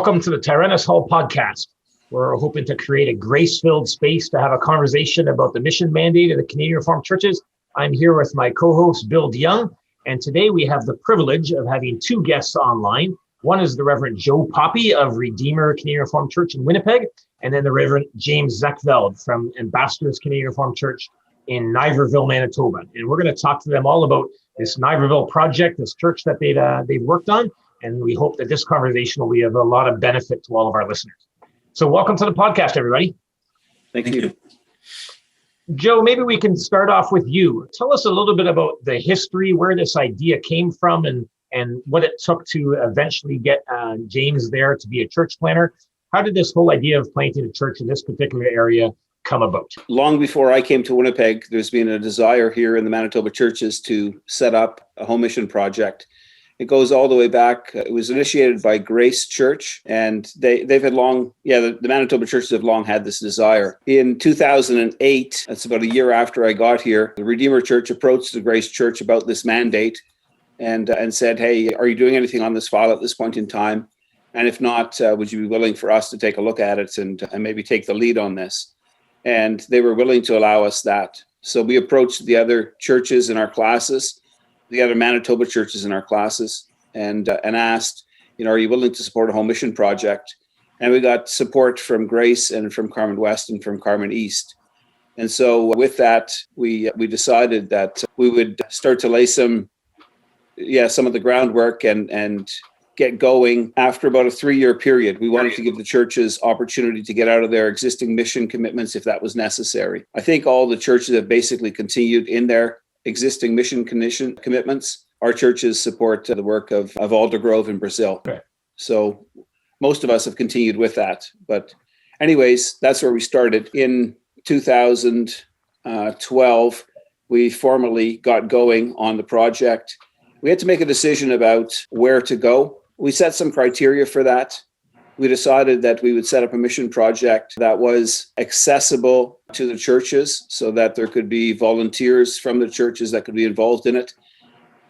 Welcome to the Tyrannus Hall podcast. We're hoping to create a grace-filled space to have a conversation about the mission mandate of the Canadian Reformed Churches. I'm here with my co-host, Bill DeYoung, and today we have the privilege of having two guests online. One is the Reverend Joe Poppe of Redeemer Canadian Reformed Church in Winnipeg, and then the Reverend James Zekveld from Ambassadors Canadian Reformed Church in Niverville, Manitoba. And we're going to talk to them all about this Niverville project, this church that they've worked on. And we hope that this conversation will be of a lot of benefit to all of our listeners. So welcome to the podcast, everybody. Thank you. Joe, maybe we can start off with you. Tell us a little bit about the history, where this idea came from, and what it took to eventually get James there to be a church planter. How did this whole idea of planting a church in this particular area come about? Long before I came to Winnipeg, there's been a desire here in the Manitoba churches to set up a home mission project. It goes all the way back. It was initiated by Grace Church, and they've had the Manitoba churches have long had this desire. In 2008, that's about a year after I got here, the Redeemer Church approached the Grace Church about this mandate and said, hey, are you doing anything on this file at this point in time? And if not, would you be willing for us to take a look at it and maybe take the lead on this? And they were willing to allow us that. So we approached the other churches in our classes, the other Manitoba churches in our classes, and asked, are you willing to support a home mission project? And we got support from Grace and from Carmen West and from Carmen East. And so with that, we decided that we would start to lay some of the groundwork and get going after about a 3-year period. We wanted to give the churches opportunity to get out of their existing mission commitments if that was necessary. I think all the churches have basically continued in their existing mission commitments. Our churches support the work of Aldergrove in Brazil. Okay. So most of us have continued with that. But anyways, that's where we started. In 2012, we formally got going on the project. We had to make a decision about where to go. We set some criteria for that. We decided that we would set up a mission project that was accessible to the churches so that there could be volunteers from the churches that could be involved in it.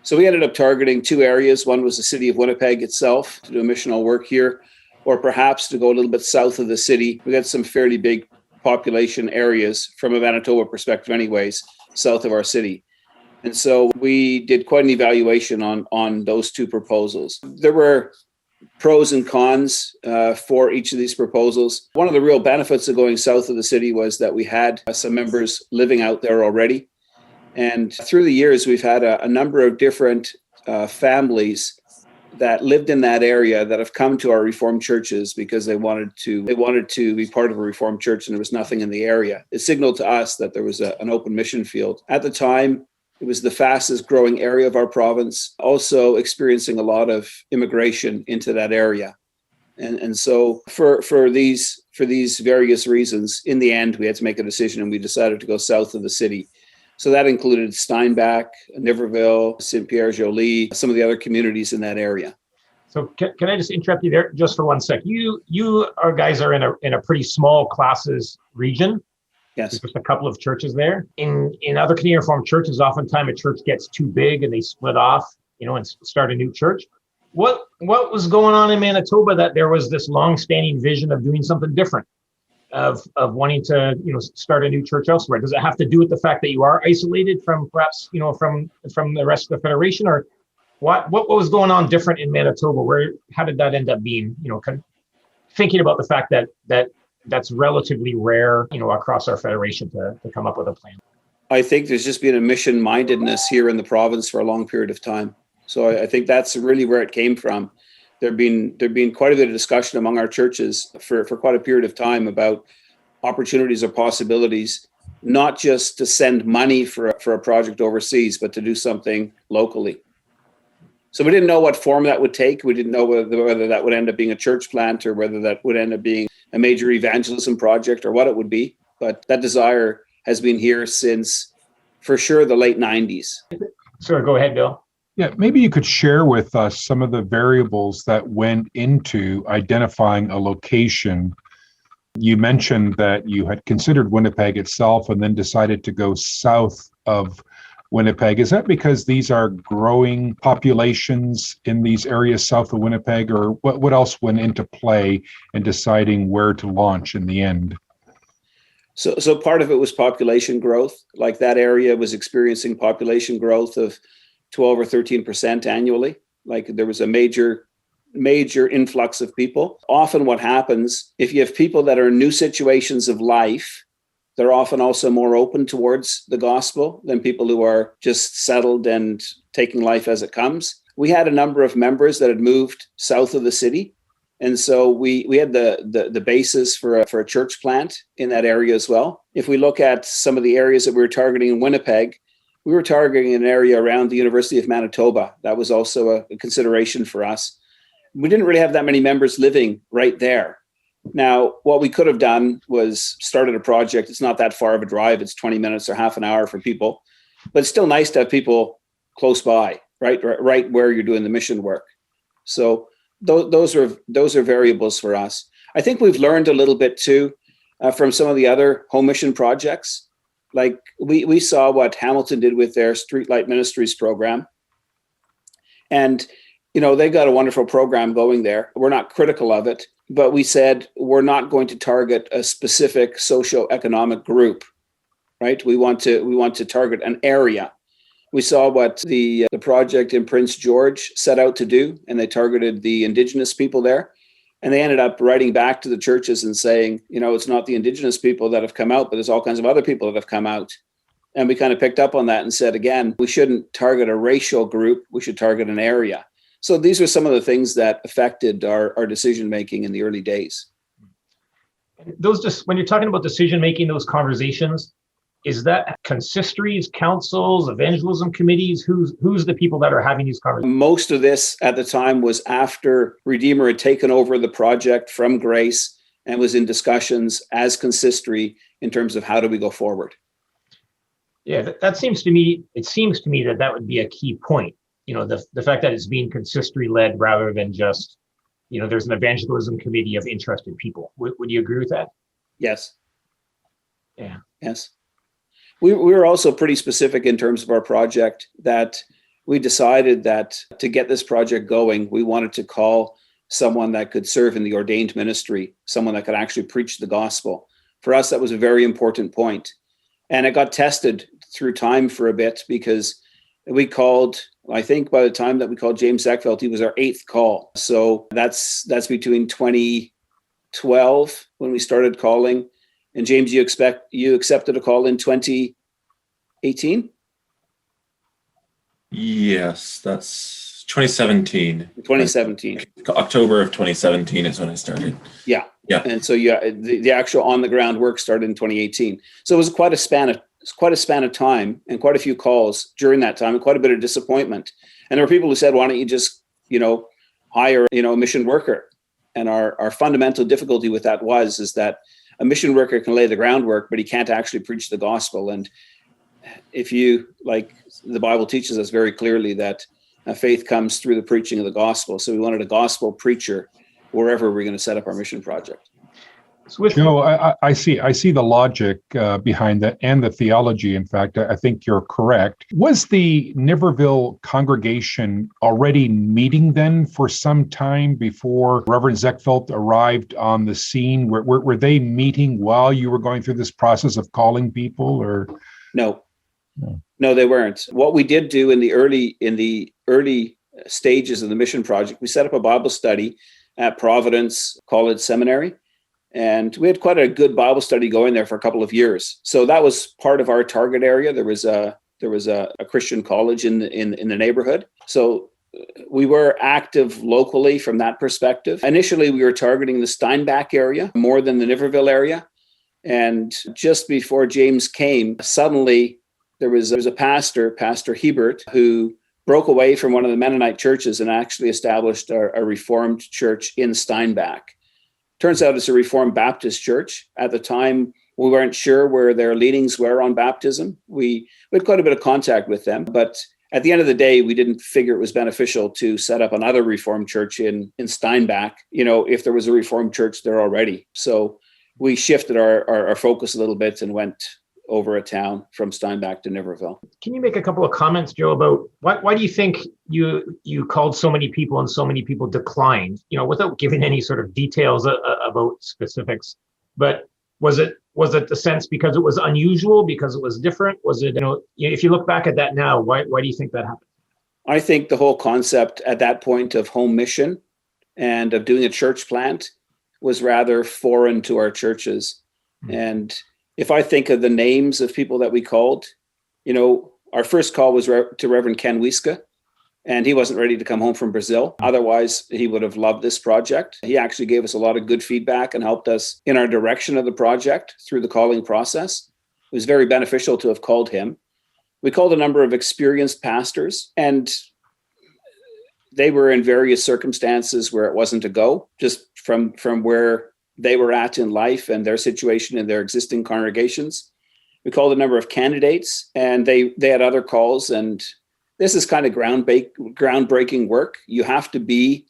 So we ended up targeting 2 areas. One was the city of Winnipeg itself to do missional work here, or perhaps to go a little bit south of the city. We got some fairly big population areas from a Manitoba perspective anyways, south of our city. And so we did quite an evaluation on those 2 proposals. There were pros and cons for each of these proposals. One of the real benefits of going south of the city was that we had some members living out there already. And through the years, we've had a number of different families that lived in that area that have come to our Reformed churches because they wanted to be part of a Reformed church and there was nothing in the area. It signaled to us that there was an open mission field. At the time, it was the fastest growing area of our province, also experiencing a lot of immigration into that area. And so for these various reasons, in the end, we had to make a decision and we decided to go south of the city. So that included Steinbach, Niverville, Saint-Pierre-Joly, some of the other communities in that area. So can I just interrupt you there just for 1 sec? You guys are in a pretty small classes region. Yes. There's just a couple of churches there. In other Canadian Reformed churches, oftentimes a church gets too big and they split off, and start a new church. What was going on in Manitoba that there was this long-standing vision of doing something different, of wanting to, start a new church elsewhere? Does it have to do with the fact that you are isolated from perhaps, from the rest of the federation, or what was going on different in Manitoba? How did that end up being, thinking about the fact that that's relatively rare, across our federation to come up with a plan? I think there's just been a mission mindedness here in the province for a long period of time. So I think that's really where it came from. There've been quite a bit of discussion among our churches for quite a period of time about opportunities or possibilities, not just to send money for a project overseas, but to do something locally. So we didn't know what form that would take. We didn't know whether that would end up being a church plant or whether that would end up being a major evangelism project or what it would be. But that desire has been here since, for sure, the late 90s. Sure, go ahead, Bill. Yeah, maybe you could share with us some of the variables that went into identifying a location. You mentioned that you had considered Winnipeg itself and then decided to go south of Winnipeg. Is that because these are growing populations in these areas south of Winnipeg, or what else went into play in deciding where to launch in the end? So part of it was population growth. Like that area was experiencing population growth of 12 or 13% annually. Like there was a major influx of people. Often what happens, if you have people that are in new situations of life, they're often also more open towards the gospel than people who are just settled and taking life as it comes. We had a number of members that had moved south of the city. And so we had the basis for a church plant in that area as well. If we look at some of the areas that we were targeting in Winnipeg, we were targeting an area around the University of Manitoba. That was also a consideration for us. We didn't really have that many members living right there. Now, what we could have done was started a project. It's not that far of a drive. It's 20 minutes or half an hour for people, but it's still nice to have people close by, right where you're doing the mission work. So those are variables for us. I think we've learned a little bit too from some of the other home mission projects. Like we saw what Hamilton did with their Streetlight Ministries program. And, they got a wonderful program going there. We're not critical of it, but we said we're not going to target a specific socioeconomic group, right? We want to target an area. We saw what the project in Prince George set out to do, and they targeted the Indigenous people there. And they ended up writing back to the churches and saying, it's not the Indigenous people that have come out, but there's all kinds of other people that have come out. And we kind of picked up on that and said, again, we shouldn't target a racial group. We should target an area. So these are some of the things that affected our decision-making in the early days. When you're talking about decision-making, those conversations, is that consistories, councils, evangelism committees? Who's the people that are having these conversations? Most of this at the time was after Redeemer had taken over the project from Grace and was in discussions as consistory in terms of how do we go forward. Yeah, that seems to me, that would be a key point. The fact that it's being consistory led rather than just, there's an evangelism committee of interested people. Would you agree with that? Yes. Yeah. Yes. We were also pretty specific in terms of our project that we decided that to get this project going, we wanted to call someone that could serve in the ordained ministry, someone that could actually preach the gospel. For us, that was a very important point. And it got tested through time for a bit because we called, I think by the time that we called James Zekveld, he was our 8th call. So that's between 2012 when we started calling. And James, you accepted a call in 2018? Yes, that's 2017. 2017. October of 2017 is when I started. Yeah. And so the actual on the ground work started in 2018. So it was quite a span of time and quite a few calls during that time and quite a bit of disappointment. And there were people who said, why don't you just, hire, a mission worker? And our fundamental difficulty with that is that a mission worker can lay the groundwork, but he can't actually preach the gospel. And if you, like the Bible teaches us very clearly that faith comes through the preaching of the gospel. So we wanted a gospel preacher wherever we're going to set up our mission project. I see the logic behind that and the theology. In fact, I think you're correct. Was the Niverville congregation already meeting then for some time before Reverend Zekveld arrived on the scene? Were they meeting while you were going through this process of calling people, or? No, they weren't. What we did do in the early stages of the mission project, we set up a Bible study at Providence College Seminary. And we had quite a good Bible study going there for a couple of years. So that was part of our target area. There was a Christian college in the neighborhood. So we were active locally from that perspective. Initially, we were targeting the Steinbach area more than the Niverville area. And just before James came, suddenly there was a pastor, Pastor Hebert, who broke away from one of the Mennonite churches and actually established a Reformed church in Steinbach. Turns out it's a Reformed Baptist church. At the time, we weren't sure where their leanings were on baptism. We had quite a bit of contact with them, but at the end of the day, we didn't figure it was beneficial to set up another Reformed church in Steinbach, if there was a Reformed church there already. So we shifted our focus a little bit and went over a town from Steinbach to Niverville. Can you make a couple of comments, Joe, about why do you think you called so many people and so many people declined? Without giving any sort of details about specifics, but was it the sense because it was unusual, because it was different? Was it, if you look back at that now, why do you think that happened? I think the whole concept at that point of home mission and of doing a church plant was rather foreign to our churches. And if I think of the names of people that we called, our first call was to Reverend Ken Wiska, and he wasn't ready to come home from Brazil. Otherwise, he would have loved this project. He actually gave us a lot of good feedback and helped us in our direction of the project through the calling process. It was very beneficial to have called him. We called a number of experienced pastors, and they were in various circumstances where it wasn't a go, just from where they were at in life and their situation in their existing congregations. We called a number of candidates, and they had other calls. And this is kind of groundbreaking work. You have to be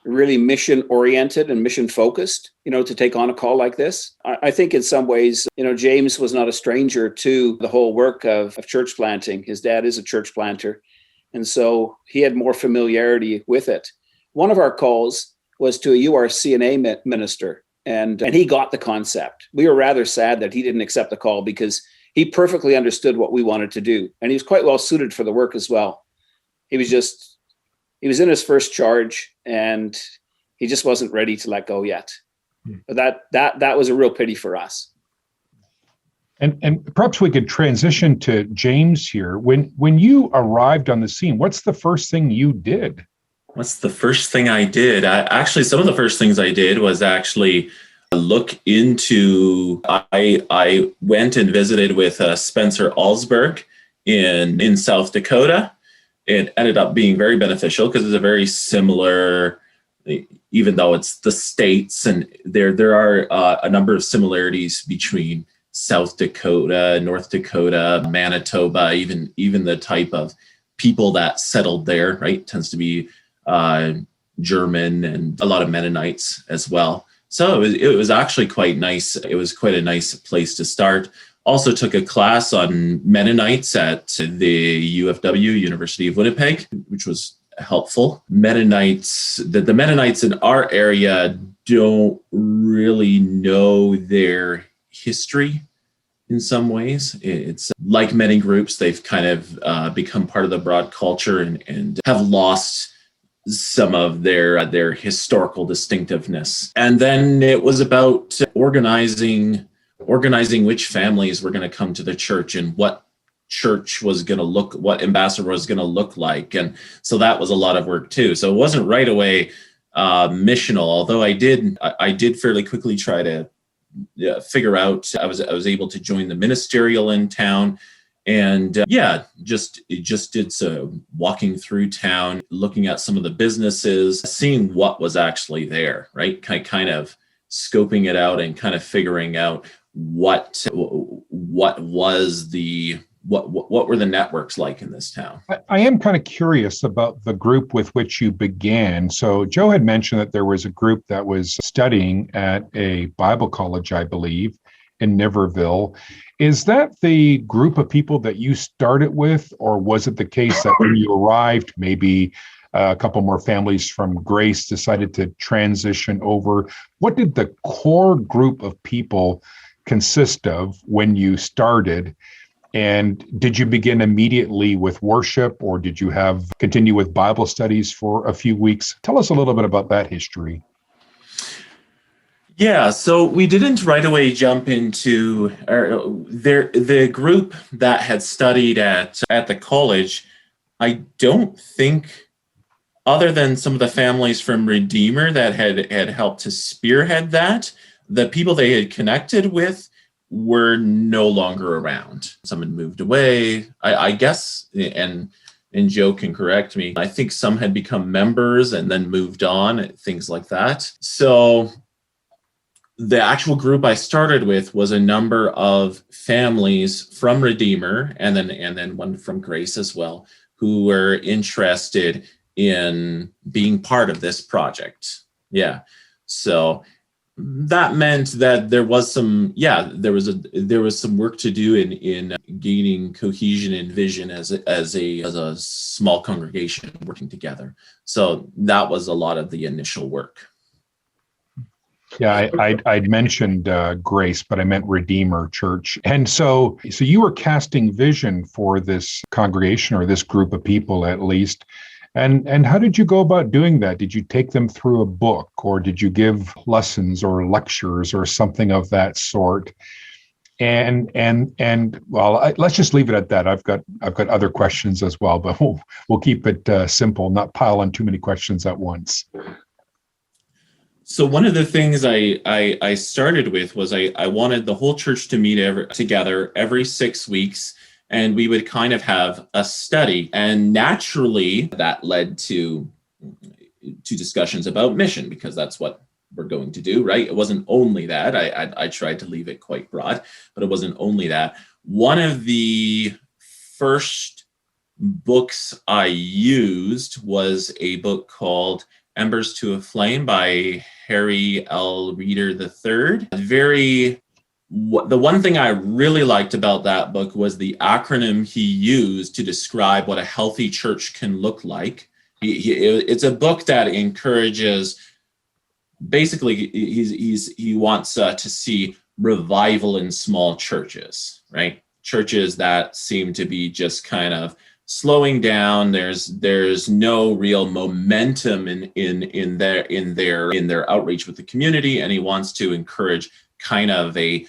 really mission oriented and mission focused, to take on a call like this. I think in some ways, James was not a stranger to the whole work of church planting. His dad is a church planter. And so he had more familiarity with it. One of our calls was to a URCNA minister, and he got the concept. We were rather sad that he didn't accept the call because he perfectly understood what we wanted to do. And he was quite well suited for the work as well. He was in his first charge, and he just wasn't ready to let go yet. But that was a real pity for us. And perhaps we could transition to James here. When you arrived on the scene, what's the first thing you did? What's the first thing I did? Some of the first things I did was actually look into, I went and visited with Spencer Alsberg in South Dakota. It ended up being very beneficial because it's a very similar, even though it's the States, and there are a number of similarities between South Dakota, North Dakota, Manitoba, even the type of people that settled there, right? Tends to be German and a lot of Mennonites as well. So it was actually quite nice. It was quite a nice place to start. Also took a class on Mennonites at the UFW, University of Winnipeg, which was helpful. Mennonites, the Mennonites in our area don't really know their history in some ways. It's like many groups, they've kind of become part of the broad culture and have lost some of their historical distinctiveness. And then it was about organizing which families were going to come to the church and what church was going to look, what ambassador was going to look like. And so that was a lot of work too. So it wasn't right away missional, although I did fairly quickly try to figure out, I was able to join the ministerial in town. And just did so, walking through town, looking at some of the businesses, seeing what was actually there, right? Kind of scoping it out and kind of figuring out what was what were the networks like in this town. I am kind of curious about the group with which you began. So Joe had mentioned that there was a group that was studying at a Bible college, I believe, in Niverville. Is that the group of people that you started with, or was it the case that when you arrived, maybe a couple more families from Grace decided to transition over? What did the core group of people consist of when you started? And did you begin immediately with worship, or did you continue with Bible studies for a few weeks? Tell us a little bit about that history. Yeah, so we didn't right away jump into the group that had studied at the college. I don't think, other than some of the families from Redeemer that had helped to spearhead that, the people they had connected with were no longer around. Some had moved away, I guess, and Joe can correct me. I think some had become members and then moved on, things like that. So the actual group I started with was a number of families from Redeemer and then one from Grace as well, who were interested in being part of this project. Yeah. So that meant that there was some work to do in gaining cohesion and vision as a small congregation working together. So that was a lot of the initial work. Yeah, I'd mentioned Grace, but I meant Redeemer Church. And so you were casting vision for this congregation, or this group of people at least. And how did you go about doing that? Did you take them through a book, or did you give lessons or lectures or something of that sort? And well, let's just leave it at that. I've got other questions as well, but we'll keep it simple, not pile on too many questions at once. So one of the things I started with was I wanted the whole church to meet together every 6 weeks, and we would kind of have a study. And naturally, that led to discussions about mission, because that's what we're going to do, right? It wasn't only that. I tried to leave it quite broad, but it wasn't only that. One of the first books I used was a book called Embers to a Flame by Harry L. Reeder III. The one thing I really liked about that book was the acronym he used to describe what a healthy church can look like. It's a book that encourages, basically, he wants to see revival in small churches, right? Churches that seem to be just kind of slowing down. There's no real momentum in their outreach with the community, and he wants to encourage kind of a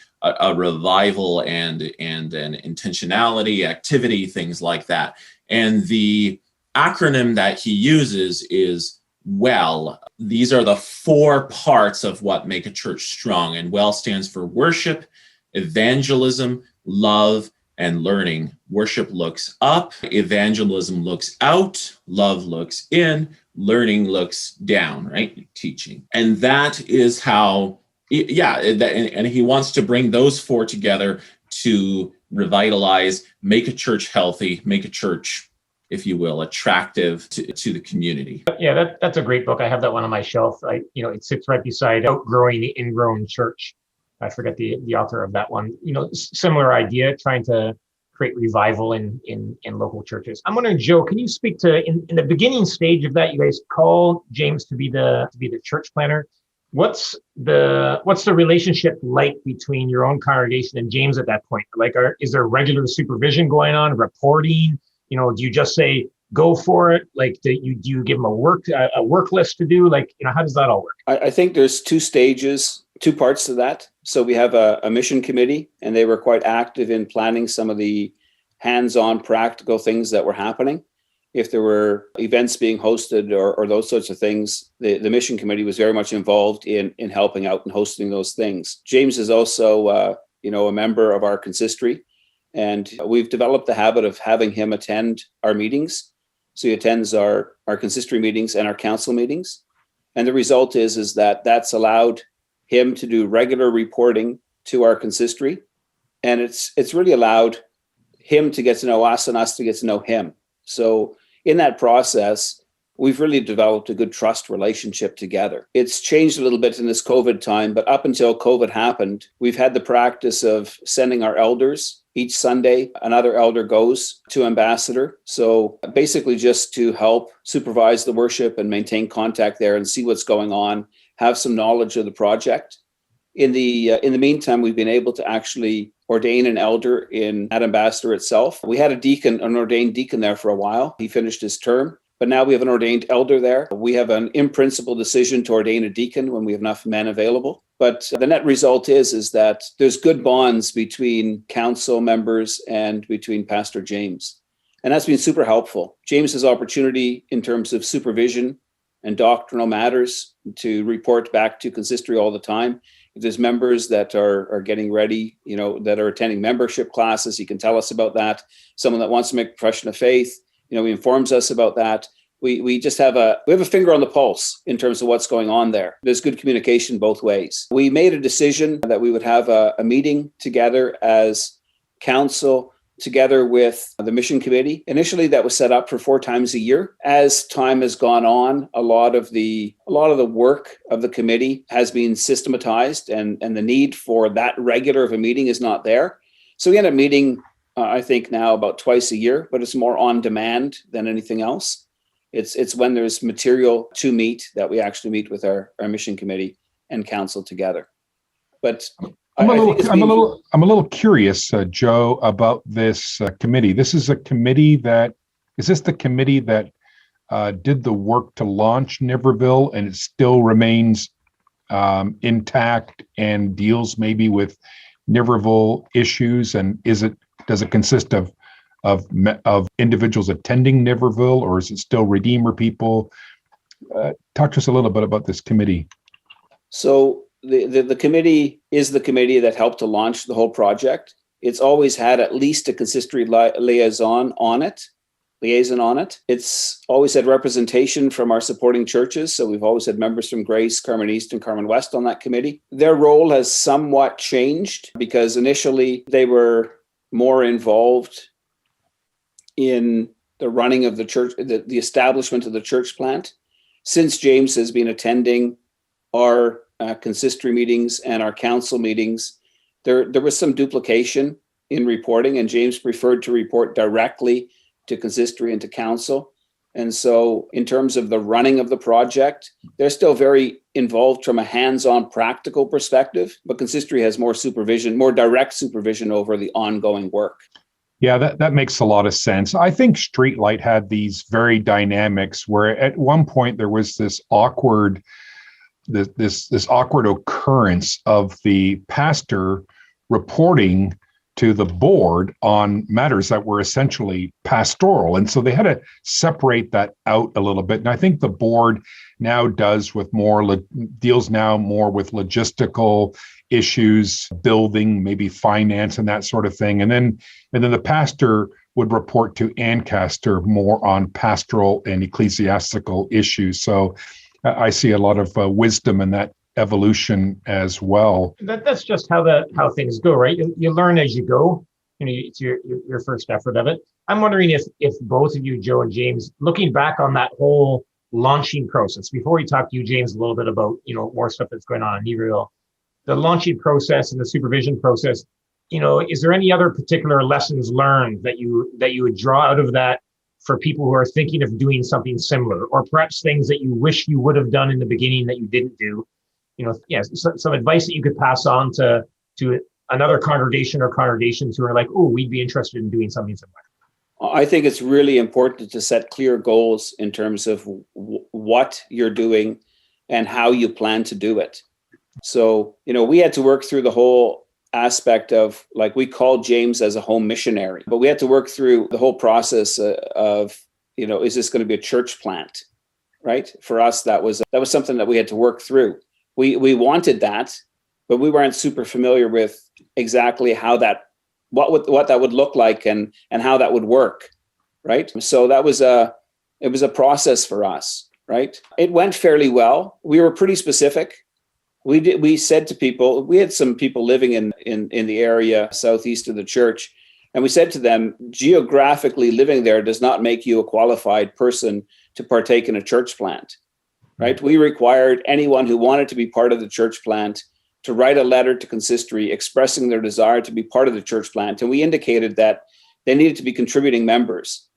revival and an intentionality, activity, things like that. And the acronym that he uses is WELL. These are the 4 parts of what make a church strong. And WELL stands for worship, evangelism, love, and learning. Worship looks up, evangelism looks out, love looks in, learning looks down, right? Teaching. And that is how, and he wants to bring those 4 together to revitalize, make a church healthy, make a church, if you will, attractive to the community. Yeah, that's a great book. I have that one on my shelf. It sits right beside Outgrowing the Ingrown Church. I forget the author of that one. Similar idea, trying to create revival in local churches. I'm wondering, Joe, can you speak to in the beginning stage of that? You guys called James to be the church planner. What's the relationship like between your own congregation and James at that point? Like, is there regular supervision going on, reporting? Do you just say go for it? Like, do you give him a work list to do? Like, how does that all work? I think there's 2 stages, 2 parts to that. So we have a mission committee, and they were quite active in planning some of the hands-on practical things that were happening. If there were events being hosted or those sorts of things, the mission committee was very much involved in helping out and hosting those things. James is also, a member of our consistory, and we've developed the habit of having him attend our meetings. So he attends our consistory meetings and our council meetings. And the result is that that's allowed him to do regular reporting to our consistory. And it's really allowed him to get to know us and us to get to know him. So in that process, we've really developed a good trust relationship together. It's changed a little bit in this COVID time, but up until COVID happened, we've had the practice of sending our elders. Each Sunday, another elder goes to Ambassador. So basically just to help supervise the worship and maintain contact there and see what's going on, have some knowledge of the project. In the meantime, we've been able to actually ordain an elder at Ambassador itself. We had an ordained deacon there for a while. He finished his term, but now we have an ordained elder there. We have an in-principle decision to ordain a deacon when we have enough men available. But the net result is that there's good bonds between council members and between Pastor James. And that's been super helpful. James has opportunity in terms of supervision and doctrinal matters to report back to consistory all the time. If there's members that are getting ready, that are attending membership classes, he can tell us about that. Someone that wants to make a profession of faith, he informs us about that. We just have a finger on the pulse in terms of what's going on there. There's good communication both ways. We made a decision that we would have a meeting together as council together with the mission committee. Initially, that was set up for 4 times a year. As time has gone on, a lot of the work of the committee has been systematized, and the need for that regular of a meeting is not there. So we end up meeting, I think now about twice a year, but it's more on demand than anything else. It's when there's material to meet that we actually meet with our mission committee and council together. But I'm a little curious, Joe, about this committee. Is this the committee that did the work to launch Niverville, and it still remains intact and deals maybe with Niverville issues? And does it consist of individuals attending Niverville, or is it still Redeemer people? Talk to us a little bit about this committee. So the committee is the committee that helped to launch the whole project. It's always had at least a consistory liaison on it. It's always had representation from our supporting churches. So we've always had members from Grace, Carmen East, and Carmen West on that committee. Their role has somewhat changed because initially they were more involved in the running of the church, the establishment of the church plant. Since James has been attending our consistory meetings and our council meetings, there was some duplication in reporting, and James preferred to report directly to consistory and to council. And so in terms of the running of the project, they're still very involved from a hands-on practical perspective, but consistory has more supervision, more direct supervision over the ongoing work. Yeah, that makes a lot of sense. I think Streetlight had these very dynamics where at one point there was this awkward occurrence of the pastor reporting to the board on matters that were essentially pastoral. And so they had to separate that out a little bit. And I think the board now deals more with logistical issues, building, maybe finance and that sort of thing. And then the pastor would report to Ancaster more on pastoral and ecclesiastical issues. So I see a lot of wisdom in that evolution as well. That's just how things go, right? You learn as you go. It's your first effort of it. I'm wondering if both of you, Joe and James, looking back on that whole launching process, before we talk to you, James, a little bit about more stuff that's going on in Niverville, the launching process and the supervision process. Is there any other particular lessons learned that you would draw out of that for people who are thinking of doing something similar, or perhaps things that you wish you would have done in the beginning that you didn't do? Some advice that you could pass on to another congregation or congregations who are like, oh, we'd be interested in doing something similar. I think it's really important to set clear goals in terms of what you're doing and how you plan to do it. So, we had to work through the whole aspect of, like, we called James as a home missionary, but we had to work through the whole process of, is this going to be a church plant, right? For us, that was something that we had to work through. We wanted that, but we weren't super familiar with exactly how what that would look like and how that would work, right? So it was a process for us, right? It went fairly well. We were pretty specific. We said to people, we had some people living in the area southeast of the church, and we said to them, geographically living there does not make you a qualified person to partake in a church plant, right? We required anyone who wanted to be part of the church plant to write a letter to consistory expressing their desire to be part of the church plant. And we indicated that they needed to be contributing members,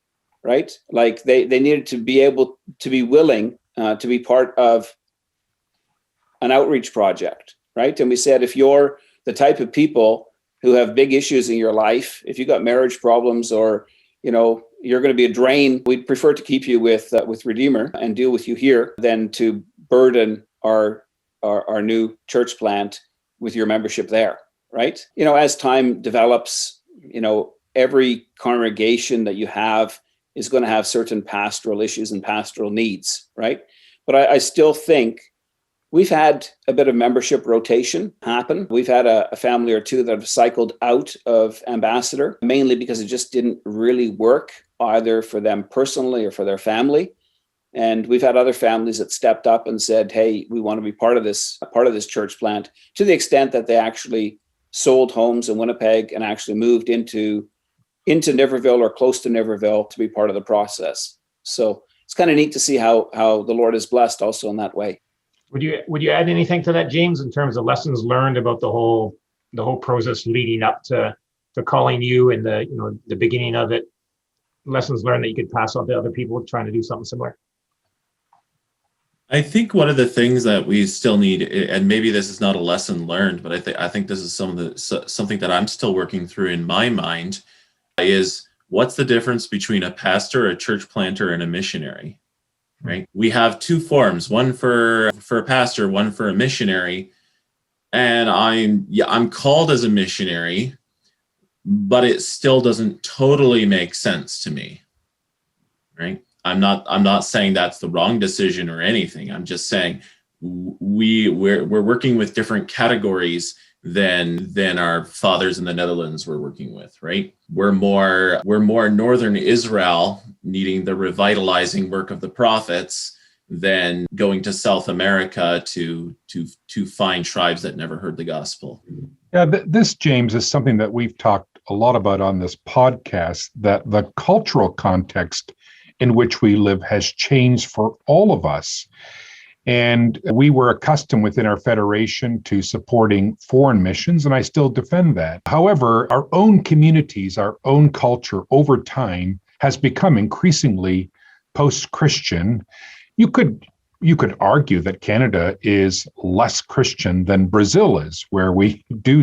right? Like they needed to be able to be willing to be part of an outreach project, right? And we said, if you're the type of people who have big issues in your life, if you got marriage problems, or you're going to be a drain, we'd prefer to keep you with Redeemer and deal with you here than to burden our new church plant with your membership there, right? As time develops, every congregation that you have is going to have certain pastoral issues and pastoral needs, right? But I still think we've had a bit of membership rotation happen. We've had a family or two that have cycled out of Ambassador, mainly because it just didn't really work either for them personally or for their family. And we've had other families that stepped up and said, hey, we want to be part of this church plant, to the extent that they actually sold homes in Winnipeg and actually moved into into Niverville or close to Niverville to be part of the process. So it's kind of neat to see how the Lord is blessed also in that way. Would you add anything to that, James, in terms of lessons learned about the whole process leading up to calling you and the beginning of it? Lessons learned that you could pass on to other people trying to do something similar? I think one of the things that we still need, and maybe this is not a lesson learned, but I think this is something that I'm still working through in my mind, is what's the difference between a pastor, a church planter, and a missionary, right? We have two forms, one for a pastor, one for a missionary, and I'm called as a missionary, but it still doesn't totally make sense to me, right? I'm not saying that's the wrong decision or anything. I'm just saying we're working with different categories than our fathers in the Netherlands were working with, right? We're more northern Israel needing the revitalizing work of the prophets than going to South America to find tribes that never heard the gospel. Yeah, this, James, is something that we've talked a lot about on this podcast, that the cultural context in which we live has changed for all of us. And we were accustomed within our federation to supporting foreign missions, and I still defend that. However, our own communities, our own culture over time has become increasingly post-Christian. You could argue that Canada is less Christian than Brazil is, where we do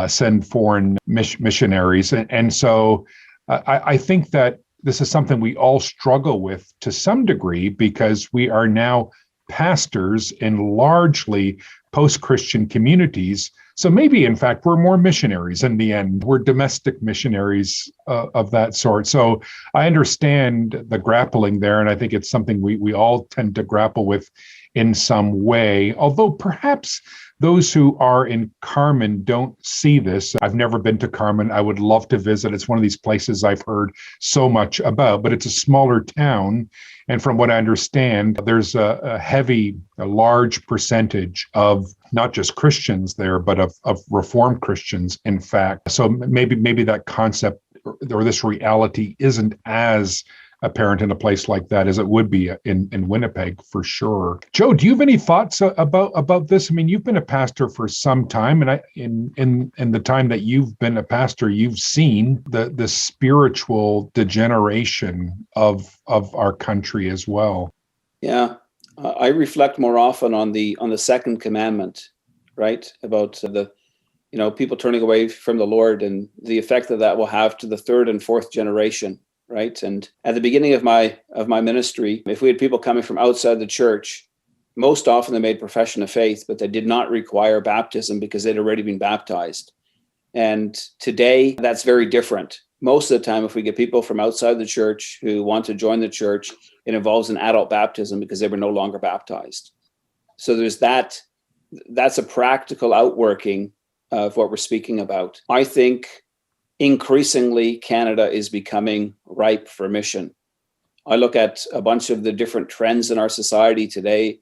send foreign missionaries. And so I think that this is something we all struggle with to some degree, because we are now pastors in largely post-Christian communities. So maybe, in fact, we're more missionaries in the end. We're domestic missionaries of that sort. So I understand the grappling there, and I think it's something we all tend to grapple with in some way, although perhaps those who are in Carmen don't see this. I've never been to Carmen. I would love to visit. It's one of these places I've heard so much about, but it's a smaller town. And from what I understand, there's a large percentage of not just Christians there, but of Reformed Christians, in fact. So maybe that concept or this reality isn't as apparent in a place like that as it would be in Winnipeg, for sure. Joe, do you have any thoughts about this? I mean, you've been a pastor for some time, and in the time that you've been a pastor, you've seen the spiritual degeneration of our country as well. Yeah, I reflect more often on the second commandment, right? About the people turning away from the Lord and the effect that will have to the third and fourth generation. Right. And at the beginning of my ministry, if we had people coming from outside the church, most often they made profession of faith, but they did not require baptism because they'd already been baptized. And today that's very different. Most of the time, if we get people from outside the church who want to join the church, it involves an adult baptism because they were no longer baptized. So there's that's a practical outworking of what we're speaking about. I think increasingly, Canada is becoming ripe for mission. I look at a bunch of the different trends in our society today.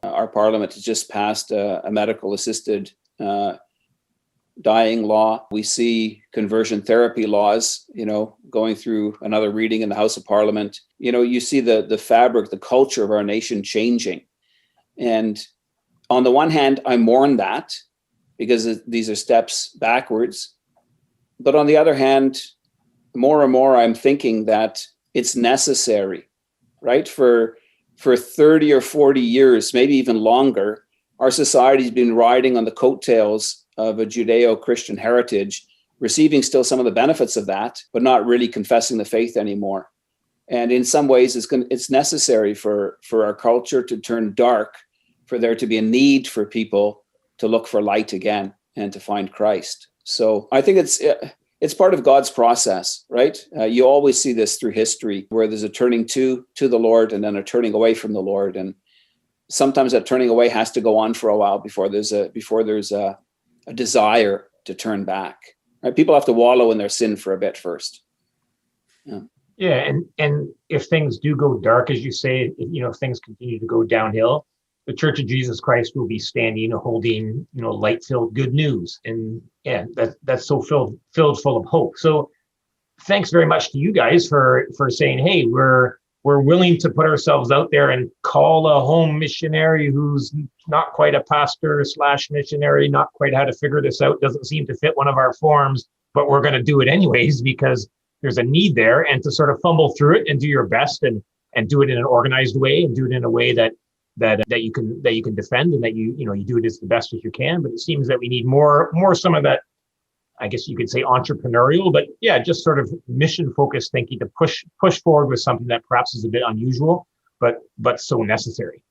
Our parliament has just passed a medical assisted dying law. We see conversion therapy laws, going through another reading in the House of Parliament. You see the fabric, the culture of our nation changing. And on the one hand, I mourn that because these are steps backwards. But on the other hand, more and more, I'm thinking that it's necessary, right? For 30 or 40 years, maybe even longer, our society's been riding on the coattails of a Judeo-Christian heritage, receiving still some of the benefits of that, but not really confessing the faith anymore. And in some ways, it's necessary for our culture to turn dark, for there to be a need for people to look for light again and to find Christ. So I think it's part of God's process, right? You always see this through history, where there's a turning to the Lord and then a turning away from the Lord. And sometimes that turning away has to go on for a while before there's a desire to turn back. Right? People have to wallow in their sin for a bit first. Yeah, and if things do go dark, as you say, if things continue to go downhill, the Church of Jesus Christ will be standing, holding, light-filled good news. And yeah, that's so filled full of hope. So thanks very much to you guys for saying, hey, we're willing to put ourselves out there and call a home missionary who's not quite a pastor / missionary, not quite how to figure this out, doesn't seem to fit one of our forms, but we're going to do it anyways because there's a need there, and to sort of fumble through it and do your best and do it in an organized way and do it in a way that you can defend, and that you do it as the best as you can. But it seems that we need more some of that, I guess you could say, entrepreneurial, but yeah, just sort of mission focused thinking to push forward with something that perhaps is a bit unusual, but so necessary.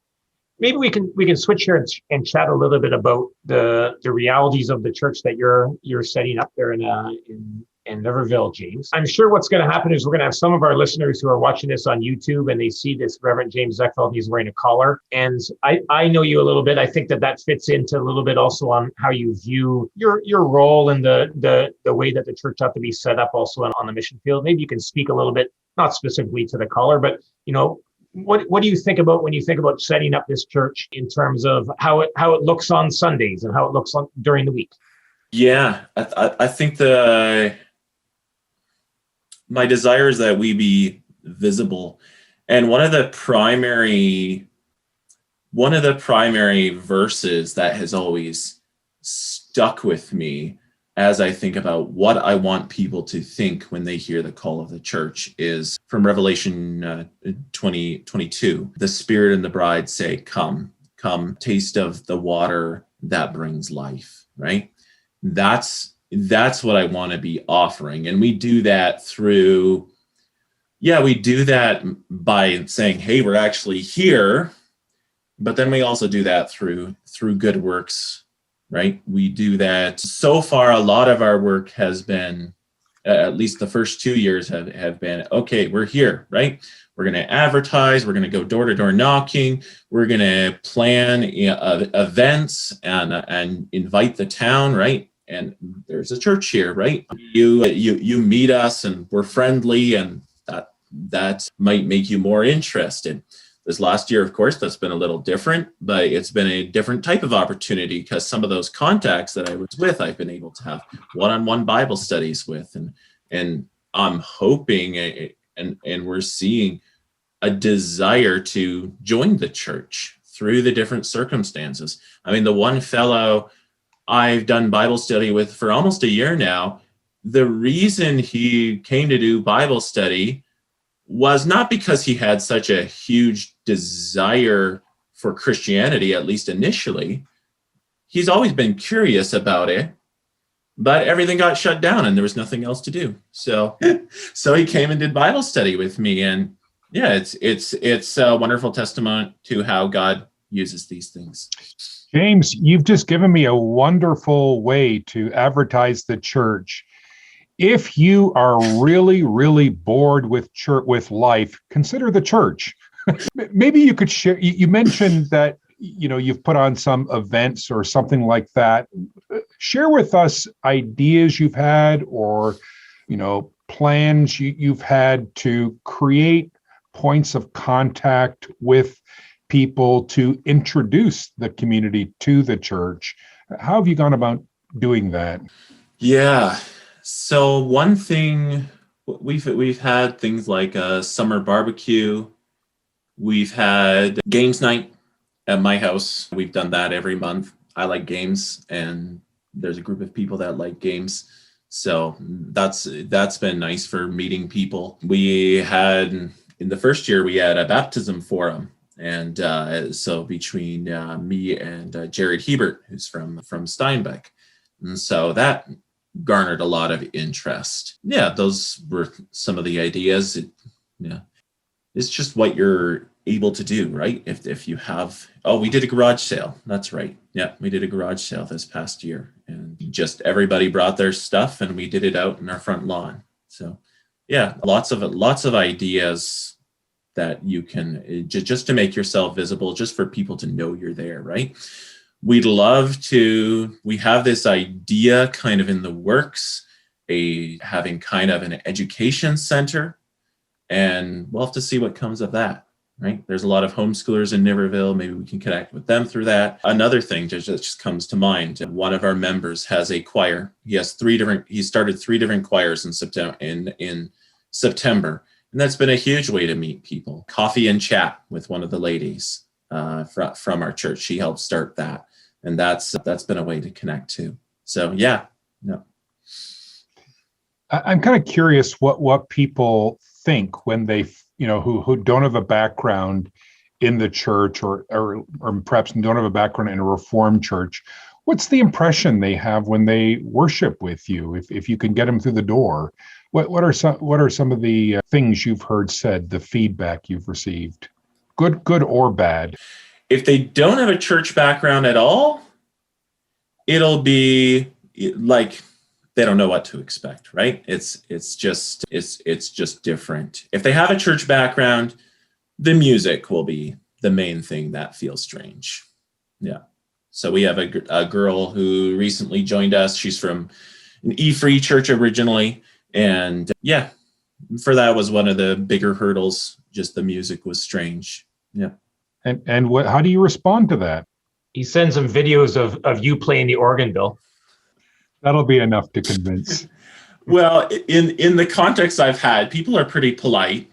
Maybe we can switch here and chat a little bit about the realities of the church that you're setting up there in Niverville, James. I'm sure what's going to happen is we're going to have some of our listeners who are watching this on YouTube and they see this Reverend James Zekveld, he's wearing a collar. And I know you a little bit. I think that fits into a little bit also on how you view your role and the way that the church ought to be set up also on the mission field. Maybe you can speak a little bit, not specifically to the collar, but what do you think about when you think about setting up this church in terms of how it looks on Sundays and how it looks during the week? Yeah, I think my desire is that we be visible. And one of the primary verses that has always stuck with me as I think about what I want people to think when they hear the call of the church is from Revelation 20:22. The Spirit and the bride say, come, taste of the water that brings life, right? That's what I want to be offering. And we do that by saying, hey, we're actually here. But then we also do that through good works, right? We do that. So far, a lot of our work has been, at least the first 2 years have been, okay, we're here, right? We're going to advertise. We're going to go door to door knocking. We're going to plan events and invite the town, right? And there's a church here, right? You meet us and we're friendly, and that might make you more interested. This last year, of course, that's been a little different, but it's been a different type of opportunity because some of those contacts that I was with, I've been able to have one-on-one Bible studies with, and I'm hoping and we're seeing a desire to join the church through the different circumstances. I mean, the one fellow I've done Bible study with for almost a year now, the reason he came to do Bible study was not because he had such a huge desire for Christianity, at least initially. He's always been curious about it, but everything got shut down and there was nothing else to do. So he came and did Bible study with me. And yeah, it's a wonderful testament to how God uses these things. James, you've just given me a wonderful way to advertise the church. If you are really, really bored with life, consider the church. Maybe you could share. You mentioned that you've put on some events or something like that. Share with us ideas you've had, or plans you've had to create points of contact with people to introduce the community to the church. How have you gone about doing that? Yeah. So one thing, we've had things like a summer barbecue. We've had games night at my house. We've done that every month. I like games, and there's a group of people that like games. So that's been nice for meeting people. We had, in the first year, we had a baptism forum. And so between me and Jared Hebert, who's from Steinbeck. And so that garnered a lot of interest. Yeah, those were some of the ideas. It's just what you're able to do, right? If you have, we did a garage sale. That's right. Yeah, we did a garage sale this past year. And just everybody brought their stuff and we did it out in our front lawn. So yeah, lots of ideas that you can, just to make yourself visible, just for people to know you're there, right? We have this idea kind of in the works, having kind of an education center, and we'll have to see what comes of that. right? There's a lot of homeschoolers in Niverville. Maybe we can connect with them through that. Another thing that just comes to mind, one of our members has a choir. He started 3 different choirs in September. And that's been a huge way to meet people. Coffee and chat with one of the ladies from our church. She helped start that. And that's been a way to connect too. So yeah, no. I'm kind of curious what people think when they, who don't have a background in the church or perhaps don't have a background in a Reformed church. What's the impression they have when they worship with you? If you can get them through the door, what are some of the things you've heard said, the feedback you've received, good or bad? If they don't have a church background at all, it'll be like they don't know what to expect, right? It's just different. If they have a church background, the music will be the main thing that feels strange. Yeah. So we have a girl who recently joined us. She's from an E-Free church originally. And yeah, for that was one of the bigger hurdles. Just the music was strange. Yeah. And how do you respond to that? He sends some videos of you playing the organ, Bill. That'll be enough to convince. Well, in the context I've had, people are pretty polite.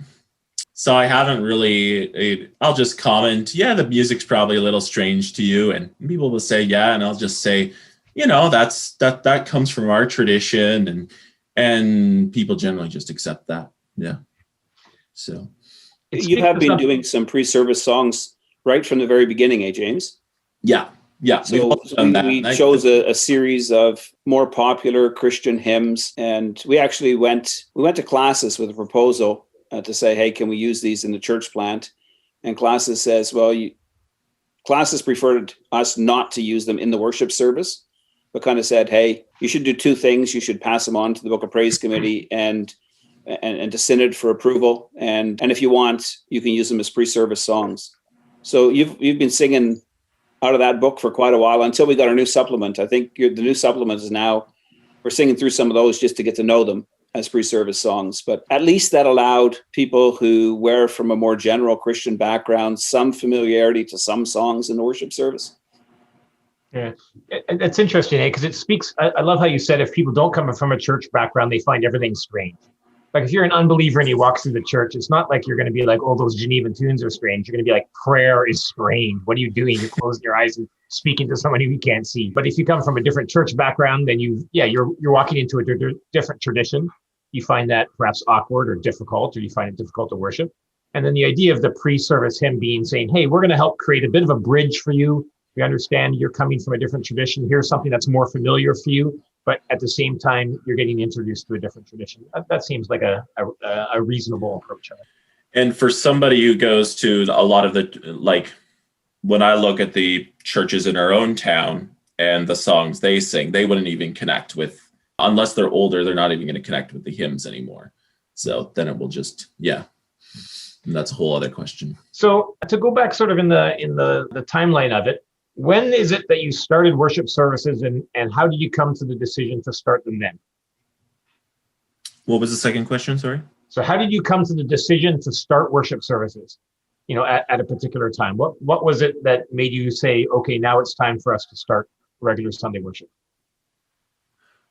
So I haven't really, I'll just comment, yeah, the music's probably a little strange to you. And people will say, yeah. And I'll just say, that comes from our tradition. And people generally just accept that. Yeah. So. You have been doing some pre-service songs right from the very beginning, James? Yeah. Yeah. So we chose a series of more popular Christian hymns. And we actually went to classes with a proposal to say, hey, can we use these in the church plant? And classes says, well, classes preferred us not to use them in the worship service, but kind of said, hey, you should do 2 things. You should pass them on to the Book of Praise Committee and to Synod for approval. And if you want, you can use them as pre-service songs. So you've been singing out of that book for quite a while until we got our new supplement. I think the new supplement is now, we're singing through some of those just to get to know them as pre-service songs. But at least that allowed people who were from a more general Christian background some familiarity to some songs in the worship service. Yeah, it's interesting, because it speaks. I love how you said if people don't come from a church background, they find everything strange. Like if you're an unbeliever and you walk through the church, it's not like you're going to be like, oh, those Genevan tunes are strange. You're going to be like, prayer is strange. What are you doing? You're closing your eyes and speaking to somebody we can't see. But if you come from a different church background, then you're walking into a different tradition. You find that perhaps awkward or difficult, or you find it difficult to worship. And then the idea of the pre-service hymn being saying, hey, we're going to help create a bit of a bridge for you. We understand you're coming from a different tradition. Here's something that's more familiar for you, but at the same time, you're getting introduced to a different tradition. That seems like a reasonable approach. And for somebody who goes to a lot of when I look at the churches in our own town and the songs they sing, they wouldn't even connect with, unless they're older, they're not even going to connect with the hymns anymore. So then it will just, yeah. And that's a whole other question. So to go back sort of in the timeline of it, when is it that you started worship services, and how did you come to the decision to start them then? What was the second question? Sorry. So how did you come to the decision to start worship services, at a particular time? What was it that made you say, okay, now it's time for us to start regular Sunday worship?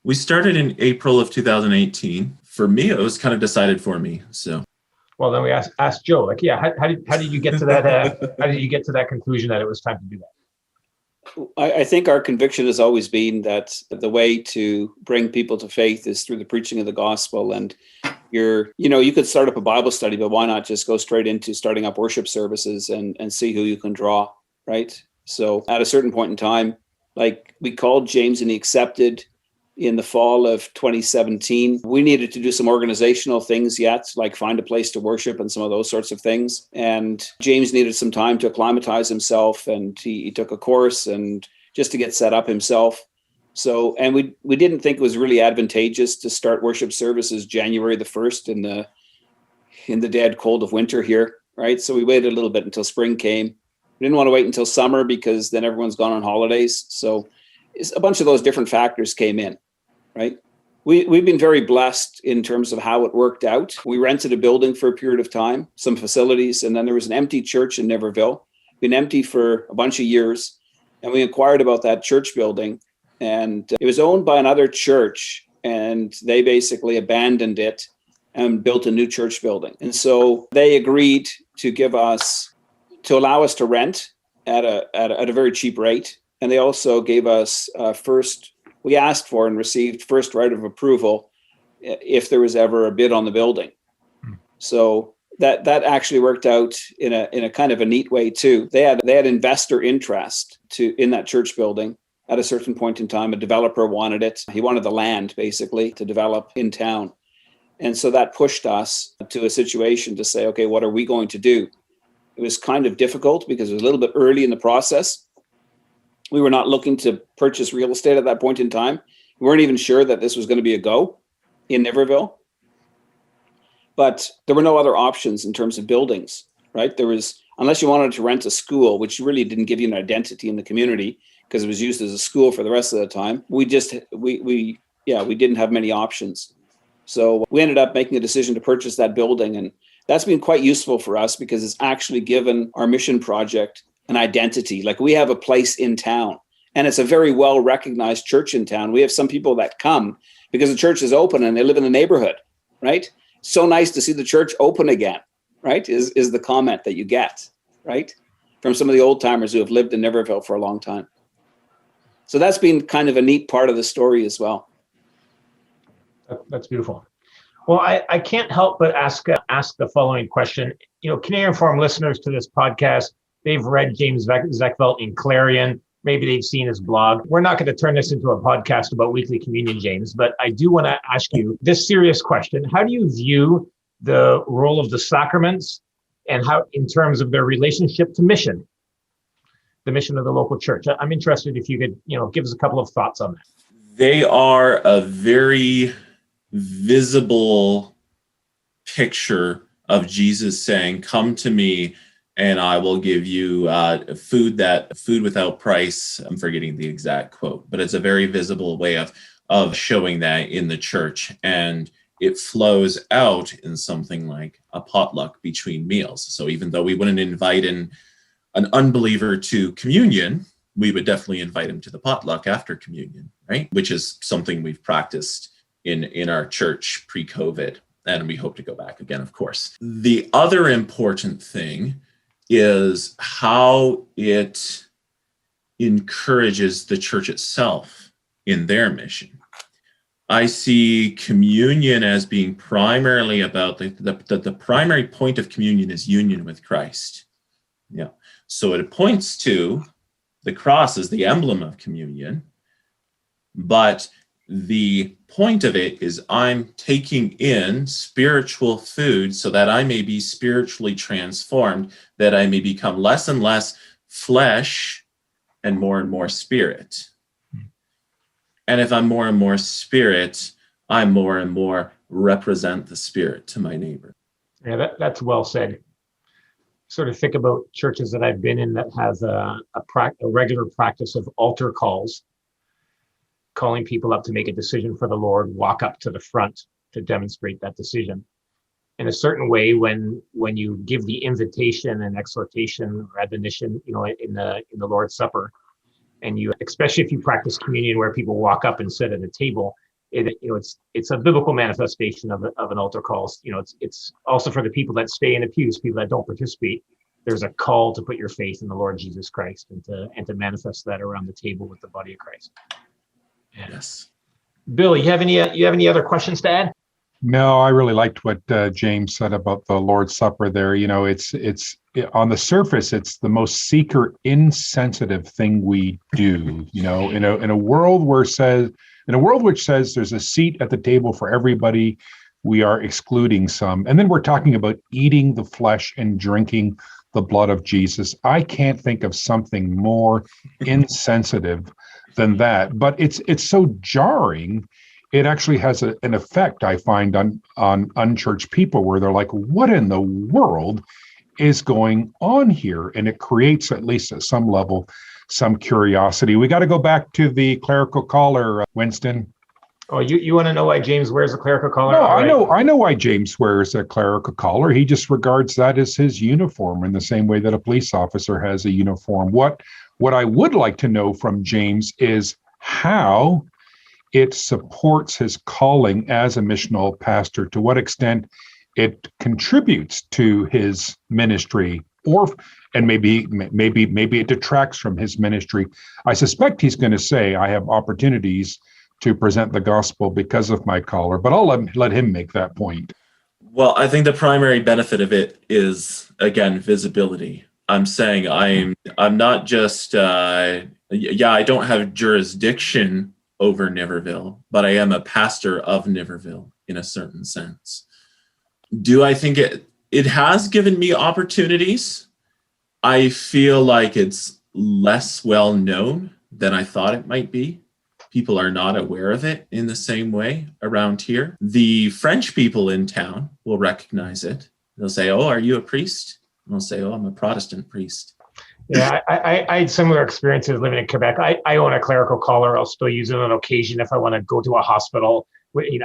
We started in April of 2018. For me, it was kind of decided for me. So. Well, then we asked Joe, how did you get to that? How did you get to that conclusion that it was time to do that? I think our conviction has always been that the way to bring people to faith is through the preaching of the gospel. And you could start up a Bible study, but why not just go straight into starting up worship services and see who you can draw, right? So at a certain point in time, like we called James and he accepted in the fall of 2017. We needed to do some organizational things yet, like find a place to worship and some of those sorts of things. And James needed some time to acclimatize himself, and he took a course and just to get set up himself. So, and we didn't think it was really advantageous to start worship services January the 1st in the dead cold of winter here, right? So we waited a little bit until spring came. We didn't want to wait until summer because then everyone's gone on holidays. So a bunch of those different factors came in. Right. We've been very blessed in terms of how it worked out. We rented a building for a period of time, some facilities, and then there was an empty church in Niverville. Been empty for a bunch of years, and we inquired about that church building, and it was owned by another church, and they basically abandoned it and built a new church building. And so they agreed to allow us to rent at a very cheap rate, and they also gave us we asked for and received first right of approval if there was ever a bid on the building. So that actually worked out in a kind of a neat way too. They had investor interest in that church building at a certain point in time. A developer wanted it. He wanted the land basically to develop in town. And so that pushed us to a situation to say, okay, what are we going to do? It was kind of difficult because it was a little bit early in the process. We were not looking to purchase real estate at that point in time. We weren't even sure that this was going to be a go in Niverville. But there were no other options in terms of buildings, right? Unless you wanted to rent a school, which really didn't give you an identity in the community because it was used as a school for the rest of the time. We didn't have many options. So we ended up making a decision to purchase that building. And that's been quite useful for us because it's actually given our mission project an identity. Like, we have a place in town, and it's a very well recognized church in town. We have some people that come because the church is open and they live in the neighborhood, right? So nice to see the church open again, right? Is the comment that you get, right? From some of the old timers who have lived in Niverville for a long time. So that's been kind of a neat part of the story as well. That's beautiful. Well, I can't help but ask the following question. Canadian Farm listeners to this podcast, they've read James Zekveld in Clarion. Maybe they've seen his blog. We're not going to turn this into a podcast about weekly communion, James, but I do want to ask you this serious question. How do you view the role of the sacraments and how, in terms of their relationship to mission, the mission of the local church? I'm interested if you could, give us a couple of thoughts on that. They are a very visible picture of Jesus saying, "Come to me, and I will give you food without price." I'm forgetting the exact quote, but it's a very visible way of showing that in the church. And it flows out in something like a potluck between meals. So even though we wouldn't invite an unbeliever to communion, we would definitely invite him to the potluck after communion, right? Which is something we've practiced in our church pre-COVID, and we hope to go back again, of course. The other important thing is how it encourages the church itself in their mission. I see communion as being primarily about the primary point of communion is union with Christ. Yeah. So it points to the cross as the emblem of communion, but the point of it is I'm taking in spiritual food so that I may be spiritually transformed, that I may become less and less flesh and more spirit. And if I'm more and more spirit, I more and more represent the spirit to my neighbor. Yeah, that's well said. Sort of think about churches that I've been in that has a regular practice of altar calls, calling people up to make a decision for the Lord, walk up to the front to demonstrate that decision. In a certain way, when you give the invitation and exhortation or admonition, in the Lord's Supper, and you, especially if you practice communion where people walk up and sit at a table, it's a biblical manifestation of an altar call. It's also for the people that stay in the pews, people that don't participate. There's a call to put your faith in the Lord Jesus Christ and to manifest that around the table with the body of Christ. Yes. Bill, you have any other questions to add? No, I really liked what James said about the Lord's Supper there. It's on the surface, it's the most seeker insensitive thing we do, in a world which says there's a seat at the table for everybody, we are excluding some. And then we're talking about eating the flesh and drinking the blood of Jesus. I can't think of something more insensitive than that, but it's so jarring. It actually has an effect, I find, on unchurched people where they're like, what in the world is going on here? And it creates, at least at some level, some curiosity. We got to go back to the clerical caller, Winston. Oh, you want to know why James wears a clerical collar? No, All right. I know why James wears a clerical collar. He just regards that as his uniform in the same way that a police officer has a uniform. What I would like to know from James is how it supports his calling as a missional pastor, to what extent it contributes to his ministry, and maybe it detracts from his ministry. I suspect he's going to say, I have opportunities to present the gospel because of my collar, but I'll let him make that point. Well, I think the primary benefit of it is, again, visibility. I'm saying I'm not just, I don't have jurisdiction over Niverville, but I am a pastor of Niverville in a certain sense. Do I think it has given me opportunities? I feel like it's less well known than I thought it might be. People are not aware of it in the same way around here. The French people in town will recognize it. They'll say, "Oh, are you a priest?" And I'll say, "Oh, I'm a Protestant priest." Yeah, I had similar experiences living in Quebec. I own a clerical collar. I'll still use it on occasion if I want to go to a hospital,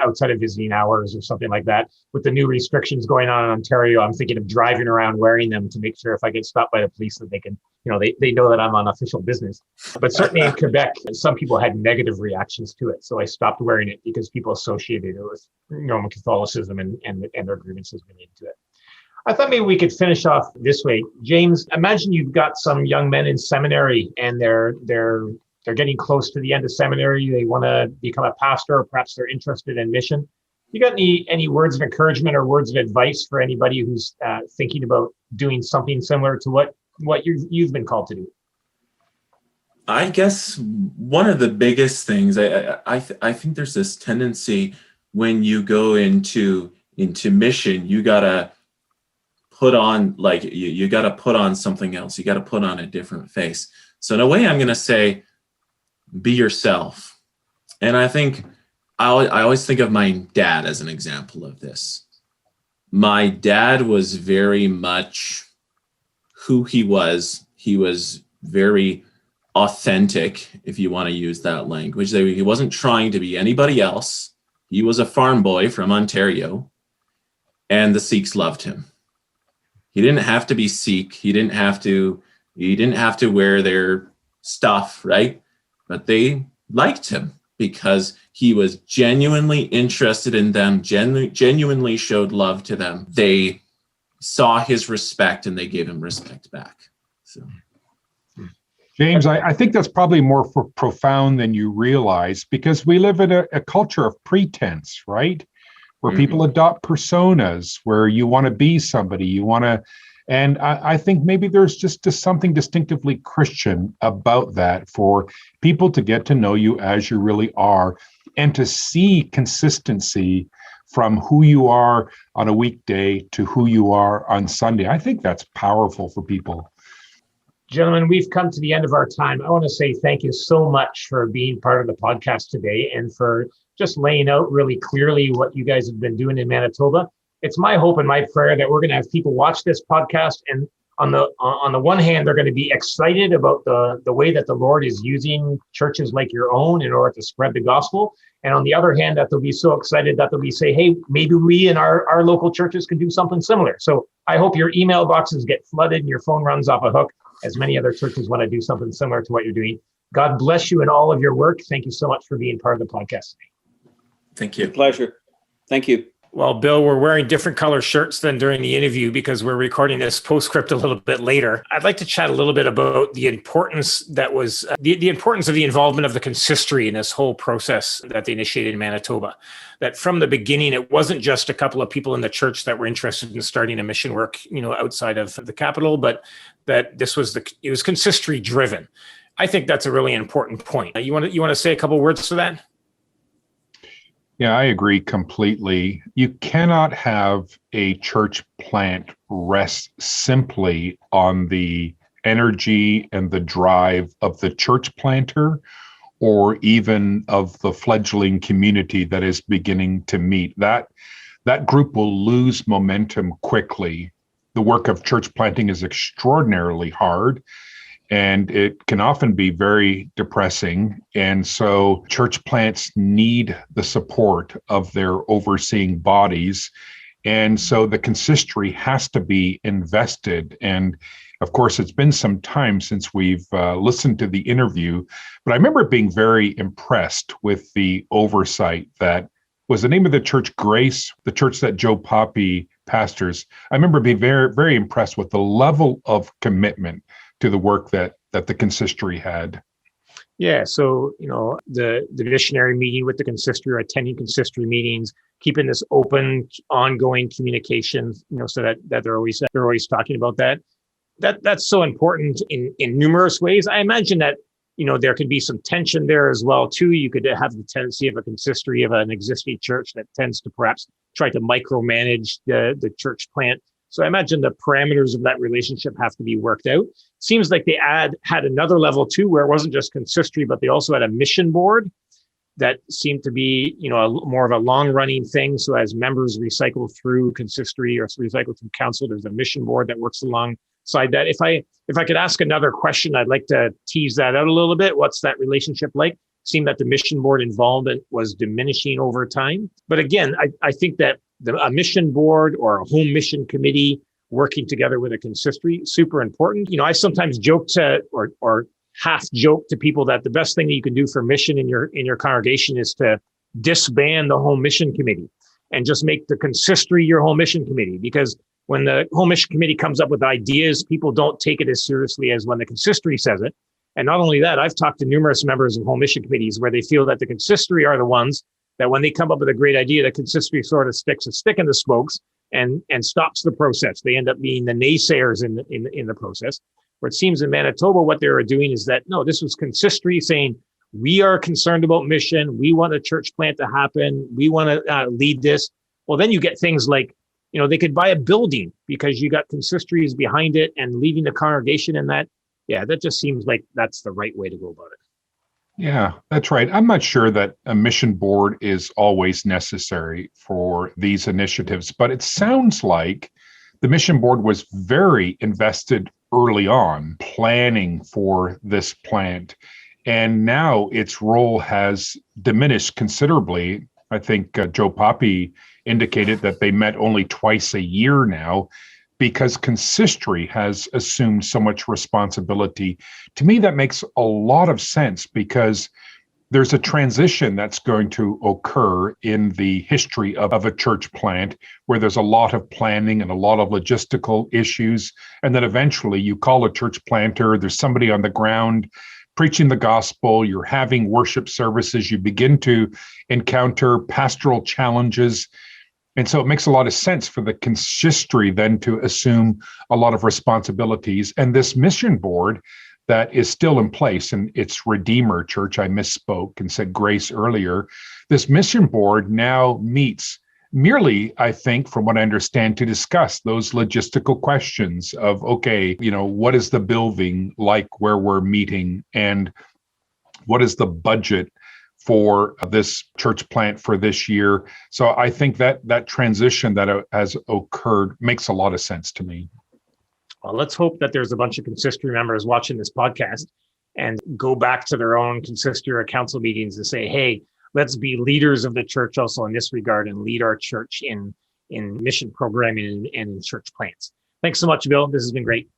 outside of visiting hours or something like that. With the new restrictions going on in Ontario, I'm thinking of driving around wearing them to make sure if I get stopped by the police that they can, they know that I'm on official business. But certainly in Quebec, some people had negative reactions to it. So I stopped wearing it because people associated it with Roman Catholicism and their grievances related to it. I thought maybe we could finish off this way. James, imagine you've got some young men in seminary and they're getting close to the end of seminary. They want to become a pastor, or perhaps they're interested in mission. You got any words of encouragement or words of advice for anybody who's thinking about doing something similar to what you've been called to do? I guess one of the biggest things, I think there's this tendency when you go into mission, you gotta put on you gotta put on something else. You gotta put on a different face. So in a way, I'm gonna say, be yourself. And I think I always think of my dad as an example of this. My dad was very much who he was. He was very authentic, if you want to use that language. He wasn't trying to be anybody else. He was a farm boy from Ontario, and the Sikhs loved him. He didn't have to be Sikh. He didn't have to wear their stuff, right? But they liked him because he was genuinely interested in them, genuinely showed love to them. They saw his respect and they gave him respect back. So, James, I think that's probably more profound than you realize, because we live in a culture of pretense, right? Where people adopt personas, where you want to be somebody, and I think maybe there's just something distinctively Christian about that, for people to get to know you as you really are and to see consistency from who you are on a weekday to who you are on Sunday. I think that's powerful for people. Gentlemen, we've come to the end of our time. I want to say thank you so much for being part of the podcast today and for just laying out really clearly what you guys have been doing in Manitoba. It's my hope and my prayer that we're going to have people watch this podcast, and on the one hand, they're going to be excited about the way that the Lord is using churches like your own in order to spread the gospel. And on the other hand, that they'll be so excited that they'll be say, hey, maybe we in our local churches can do something similar. So I hope your email boxes get flooded and your phone runs off a hook, as many other churches want to do something similar to what you're doing. God bless you in all of your work. Thank you so much for being part of the podcast today. Thank you. Pleasure. Thank you. Well, Bill, we're wearing different color shirts than during the interview because we're recording this postscript a little bit later. I'd like to chat a little bit about the importance that was the importance of the involvement of the consistory in this whole process that they initiated in Manitoba. That from the beginning, it wasn't just a couple of people in the church that were interested in starting a mission work, outside of the capital, but that it was consistory driven. I think that's a really important point. You want to say a couple of words to that? Yeah, I agree completely. You cannot have a church plant rest simply on the energy and the drive of the church planter, or even of the fledgling community that is beginning to meet. That group will lose momentum quickly. The work of church planting is extraordinarily hard, and it can often be very depressing. And so church plants need the support of their overseeing bodies. And so the consistory has to be invested. And of course, it's been some time since we've listened to the interview, but I remember being very impressed with the oversight that was the name of the church, Grace, the church that Joe Poppe pastors. I remember being very, very impressed with the level of commitment to the work that the consistory had. Yeah, so the missionary meeting with the consistory, or attending consistory meetings, keeping this open, ongoing communication, so that they're always talking about that. That's so important in numerous ways. I imagine that there could be some tension there as well too. You could have the tendency of a consistory of an existing church that tends to perhaps try to micromanage the church plant. So I imagine the parameters of that relationship have to be worked out. Seems like they had another level too, where it wasn't just consistory, but they also had a mission board that seemed to be, more of a long-running thing. So as members recycle through consistory or recycle through council, there's a mission board that works alongside that. If I could ask another question, I'd like to tease that out a little bit. What's that relationship like? Seemed that the mission board involvement was diminishing over time. But again, I think that a mission board or a home mission committee working together with a consistory, super important. I sometimes joke to or half joke to people that the best thing that you can do for mission in your congregation is to disband the home mission committee and just make the consistory your home mission committee. Because when the home mission committee comes up with ideas, people don't take it as seriously as when the consistory says it. And not only that, I've talked to numerous members of home mission committees where they feel that the consistory are the ones that when they come up with a great idea, the consistory sort of sticks a stick in the spokes and stops the process. They end up being the naysayers in the process. Where it seems in Manitoba, what they were doing is that, no, this was consistory saying, we are concerned about mission. We want a church plant to happen. We want to lead this. Well, then you get things like, they could buy a building because you got consistories behind it and leaving the congregation in that. Yeah, that just seems like that's the right way to go about it. Yeah, that's right. I'm not sure that a mission board is always necessary for these initiatives, but it sounds like the mission board was very invested early on planning for this plant. And now its role has diminished considerably. I think Joe Poppe indicated that they met only twice a year now because consistory has assumed so much responsibility. To me, that makes a lot of sense because there's a transition that's going to occur in the history of a church plant where there's a lot of planning and a lot of logistical issues. And then eventually you call a church planter, there's somebody on the ground preaching the gospel, you're having worship services, you begin to encounter pastoral challenges. And so it makes a lot of sense for the consistory then to assume a lot of responsibilities. And this mission board that is still in place, and it's Redeemer Church, I misspoke and said Grace earlier. This mission board now meets merely, I think, from what I understand, to discuss those logistical questions of, okay, what is the building like where we're meeting, and what is the budget for this church plant for this year. So I think that transition that has occurred makes a lot of sense to me. Well, let's hope that there's a bunch of consistory members watching this podcast and go back to their own consistory or council meetings and say, hey, let's be leaders of the church also in this regard and lead our church in mission programming and in church plants. Thanks so much, Bill. This has been great.